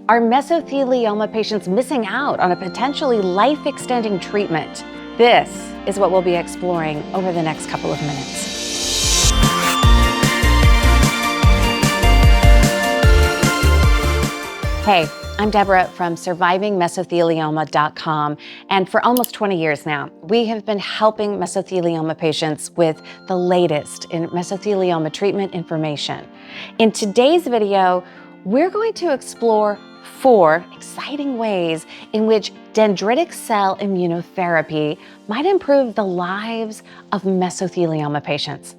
Are mesothelioma patients missing out on a potentially life-extending treatment? This is what we'll be exploring over the next couple of minutes. Hey, I'm Deborah from SurvivingMesothelioma.com, and for almost 20 years now, we have been helping mesothelioma patients with the latest in mesothelioma treatment information. In today's video, we're going to explore 4 exciting ways in which dendritic cell immunotherapy might improve the lives of mesothelioma patients.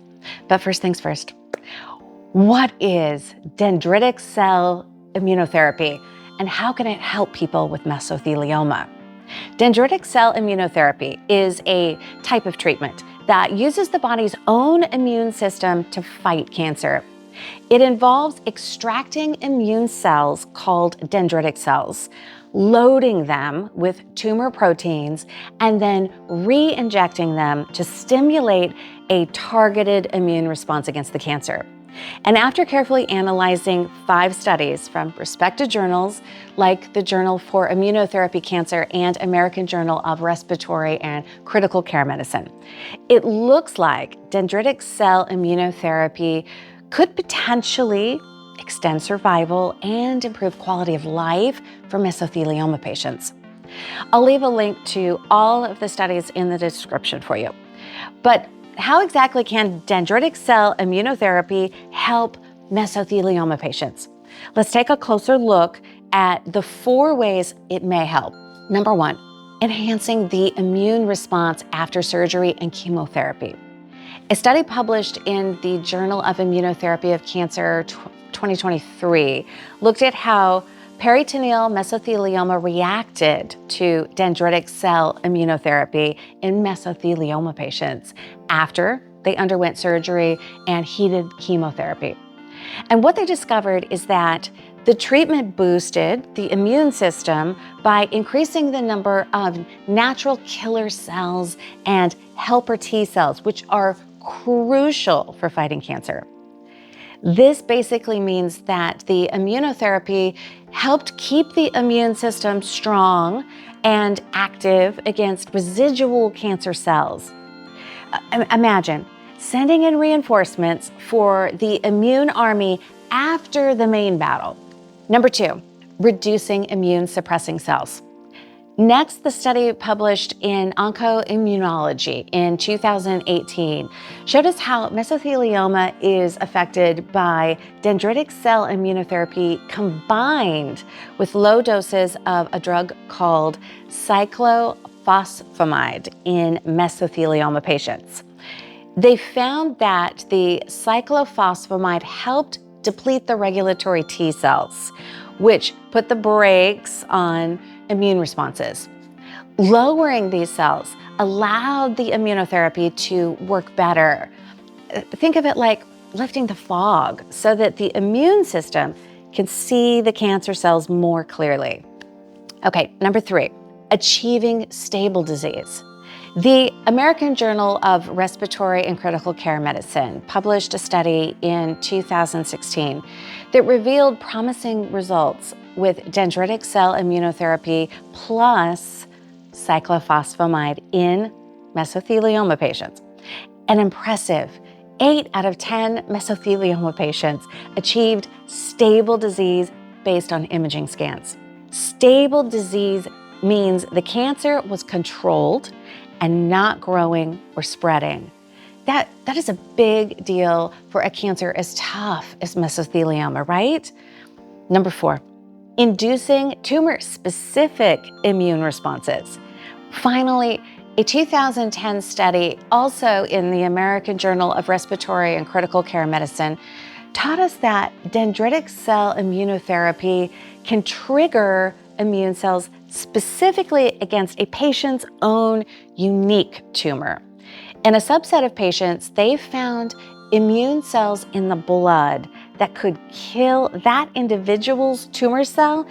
But first things first, what is dendritic cell immunotherapy and how can it help people with mesothelioma? Dendritic cell immunotherapy is a type of treatment that uses the body's own immune system to fight cancer. It involves extracting immune cells called dendritic cells, loading them with tumor proteins, and then re-injecting them to stimulate a targeted immune response against the cancer. And after carefully analyzing 5 studies from respected journals like the Journal for Immunotherapy Cancer and American Journal of Respiratory and Critical Care Medicine, it looks like dendritic cell immunotherapy could potentially extend survival and improve quality of life for mesothelioma patients. I'll leave a link to all of the studies in the description for you. But how exactly can dendritic cell immunotherapy help mesothelioma patients? Let's take a closer look at the 4 ways it may help. Number 1, enhancing the immune response after surgery and chemotherapy. A study published in the Journal of Immunotherapy of Cancer 2023 looked at how peritoneal mesothelioma reacted to dendritic cell immunotherapy in mesothelioma patients after they underwent surgery and heated chemotherapy. And what they discovered is that the treatment boosted the immune system by increasing the number of natural killer cells and helper T cells, which are crucial for fighting cancer. This basically means that the immunotherapy helped keep the immune system strong and active against residual cancer cells. Imagine sending in reinforcements for the immune army after the main battle. Number 2, reducing immune suppressing cells. Next, the study published in Oncoimmunology in 2018 showed us how mesothelioma is affected by dendritic cell immunotherapy combined with low doses of a drug called cyclophosphamide in mesothelioma patients. They found that the cyclophosphamide helped deplete the regulatory T cells, which put the brakes on immune responses. Lowering these cells allowed the immunotherapy to work better. Think of it like lifting the fog so that the immune system can see the cancer cells more clearly. Okay, number 3, achieving stable disease. The American Journal of Respiratory and Critical Care Medicine published a study in 2016 that revealed promising results with dendritic cell immunotherapy plus cyclophosphamide in mesothelioma patients. An impressive 8 out of 10 mesothelioma patients achieved stable disease based on imaging scans. Stable disease means the cancer was controlled and not growing or spreading. That is a big deal for a cancer as tough as mesothelioma, right? Number 4, inducing tumor-specific immune responses. Finally, a 2010 study, also in the American Journal of Respiratory and Critical Care Medicine, taught us that dendritic cell immunotherapy can trigger immune cells specifically against a patient's own unique tumor. In a subset of patients, they found immune cells in the blood that could kill that individual's tumor cell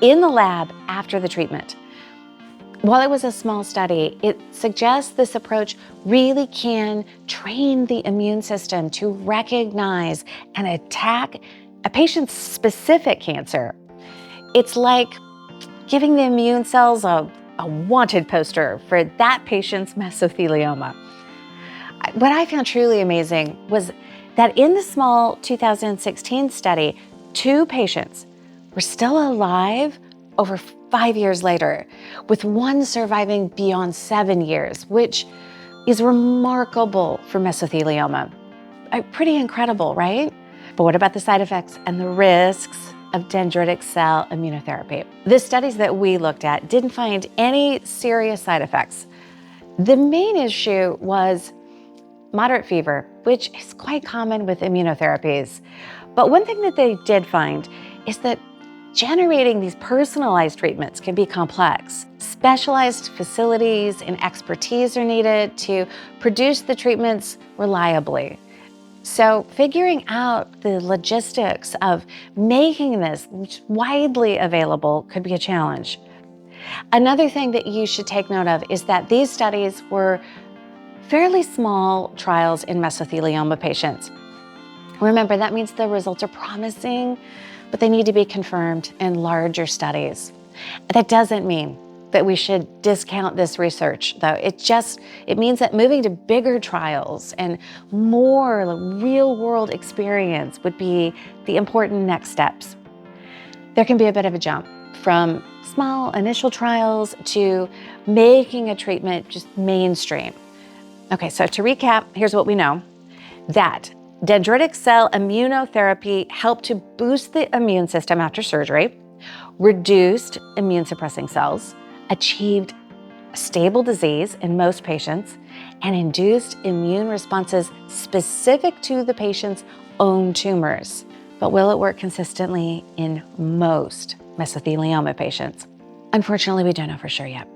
in the lab after the treatment. While it was a small study, it suggests this approach really can train the immune system to recognize and attack a patient's specific cancer. It's like giving the immune cells a wanted poster for that patient's mesothelioma. What I found truly amazing was that in the small 2016 study, 2 patients were still alive over 5 years later, with 1 surviving beyond 7 years, which is remarkable for mesothelioma. Pretty incredible, right? But what about the side effects and the risks of dendritic cell immunotherapy? The studies that we looked at didn't find any serious side effects. The main issue was moderate fever, which is quite common with immunotherapies. But one thing that they did find is that generating these personalized treatments can be complex. Specialized facilities and expertise are needed to produce the treatments reliably. So figuring out the logistics of making this widely available could be a challenge. Another thing that you should take note of is that these studies were fairly small trials in mesothelioma patients. Remember, that means the results are promising, but they need to be confirmed in larger studies. That doesn't mean that we should discount this research, though. It means that moving to bigger trials and more real-world experience would be the important next steps. There can be a bit of a jump from small initial trials to making a treatment just mainstream. Okay, so to recap, here's what we know. That dendritic cell immunotherapy helped to boost the immune system after surgery, reduced immune suppressing cells, achieved stable disease in most patients, and induced immune responses specific to the patient's own tumors. But will it work consistently in most mesothelioma patients? Unfortunately, we don't know for sure yet.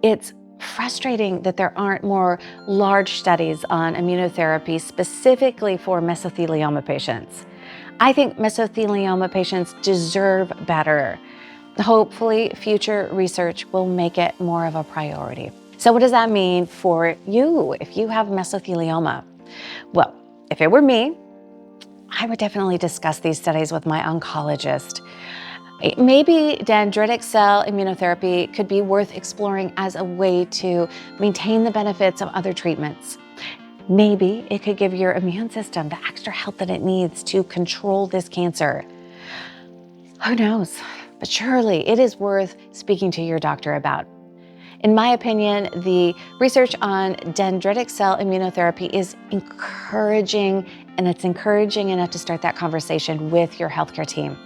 It's frustrating that there aren't more large studies on immunotherapy specifically for mesothelioma patients. I think mesothelioma patients deserve better. Hopefully, future research will make it more of a priority. So what does that mean for you if you have mesothelioma? Well, if it were me, I would definitely discuss these studies with my oncologist. Maybe dendritic cell immunotherapy could be worth exploring as a way to maintain the benefits of other treatments. Maybe it could give your immune system the extra help that it needs to control this cancer. Who knows? But surely it is worth speaking to your doctor about. In my opinion, the research on dendritic cell immunotherapy is encouraging, and it's encouraging enough to start that conversation with your healthcare team.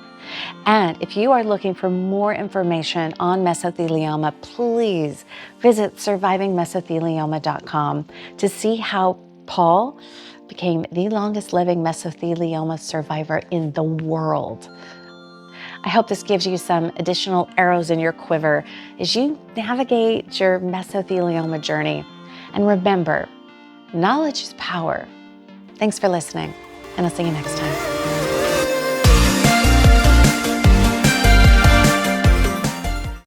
And if you are looking for more information on mesothelioma, please visit survivingmesothelioma.com to see how Paul became the longest living mesothelioma survivor in the world. I hope this gives you some additional arrows in your quiver as you navigate your mesothelioma journey. And remember, knowledge is power. Thanks for listening, and I'll see you next time.